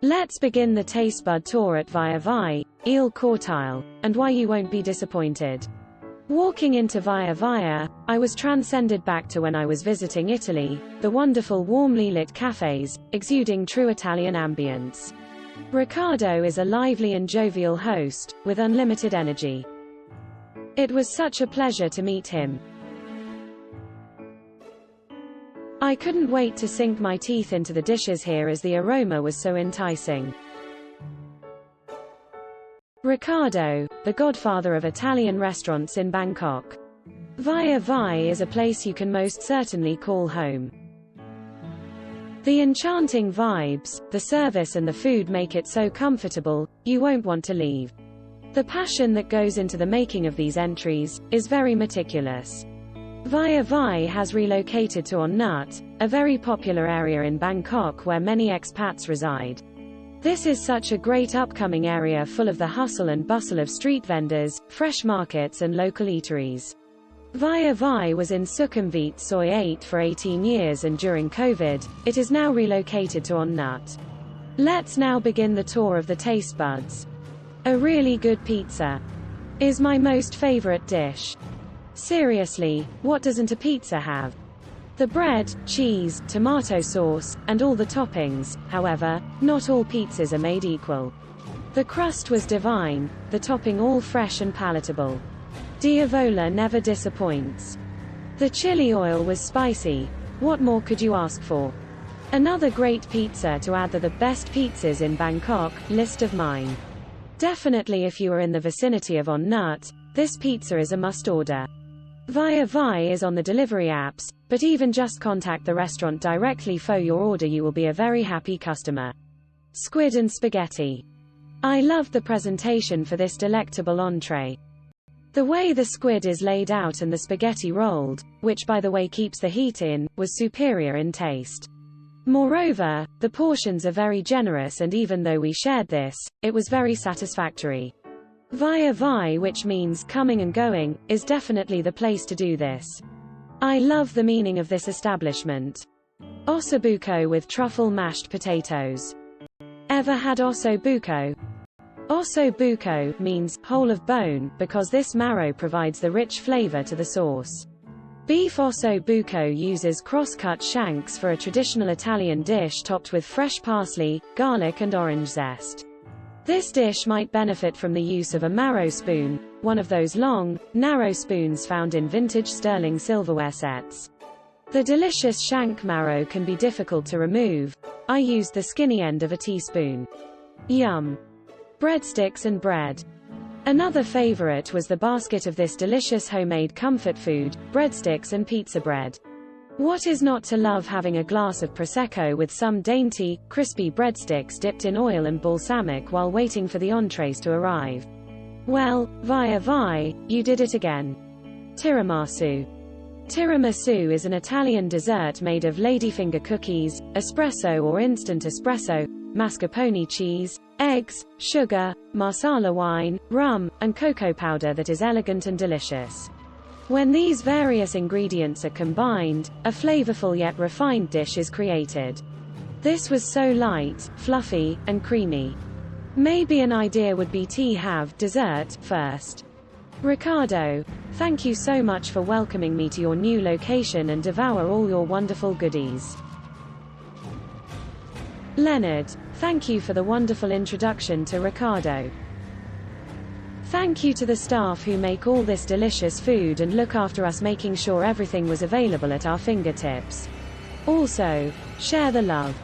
Let's begin the tastebud tour at Via Vai, eel cortile, and why you won't be disappointed. Walking into Via Vai, I was transcended back to when I was visiting Italy, the wonderful warmly lit cafes, exuding true Italian ambience. Riccardo is a lively and jovial host, with unlimited energy. It was such a pleasure to meet him. I couldn't wait to sink my teeth into the dishes here as the aroma was so enticing. Riccardo, the godfather of Italian restaurants in Bangkok. Via Vai is a place you can most certainly call home. The enchanting vibes, the service and the food make it so comfortable, you won't want to leave. The passion that goes into the making of these entries is very meticulous. Via Vai has relocated to On Nut, a very popular area in Bangkok where many expats reside. This is such a great upcoming area full of the hustle and bustle of street vendors, fresh markets and local eateries. Via Vai was in Sukhumvit Soi 8 for 18 years and during COVID, it is now relocated to On Nut. Let's now begin the tour of the taste buds. A really good pizza is my most favorite dish. Seriously, what doesn't a pizza have? The bread, cheese, tomato sauce, and all the toppings. However, not all pizzas are made equal. The crust was divine, the topping all fresh and palatable. Diavola never disappoints. The chili oil was spicy. What more could you ask for? Another great pizza to add to the best pizzas in Bangkok list of mine. Definitely if you are in the vicinity of On Nut, this pizza is a must-order. Via Vai is on the delivery apps, but even just contact the restaurant directly for your order, you will be a very happy customer. Squid and Spaghetti. I loved the presentation for this delectable entree. The way the squid is laid out and the spaghetti rolled, which by the way keeps the heat in, was superior in taste. Moreover, the portions are very generous and even though we shared this, it was very satisfactory. Via Vai, which means coming and going, is definitely the place to do this. I love the meaning of this establishment. Osubuko with truffle mashed potatoes. Ever had Osubuko? Osubuko means whole of bone because this marrow provides the rich flavor to the sauce. Beef Osubuko uses cross-cut shanks for a traditional Italian dish topped with fresh parsley, garlic and orange zest. This dish might benefit from the use of a marrow spoon, one of those long, narrow spoons found in vintage sterling silverware sets. The delicious shank marrow can be difficult to remove. I used the skinny end of a teaspoon. Yum! Breadsticks and bread. Another favorite was the basket of this delicious homemade comfort food, breadsticks and pizza bread. What is not to love having a glass of Prosecco with some dainty, crispy breadsticks dipped in oil and balsamic while waiting for the entrees to arrive? Well, Via Vai, you did it again. Tiramisu. Tiramisu is an Italian dessert made of ladyfinger cookies, espresso or instant espresso, mascarpone cheese, eggs, sugar, marsala wine, rum, and cocoa powder that is elegant and delicious. When these various ingredients are combined, a flavorful yet refined dish is created. This was so light, fluffy, and creamy. Maybe an idea would be to have dessert first. Riccardo, thank you so much for welcoming me to your new location and devour all your wonderful goodies. Leonard, thank you for the wonderful introduction to Riccardo. Thank you to the staff who make all this delicious food and look after us, making sure everything was available at our fingertips. Also, share the love.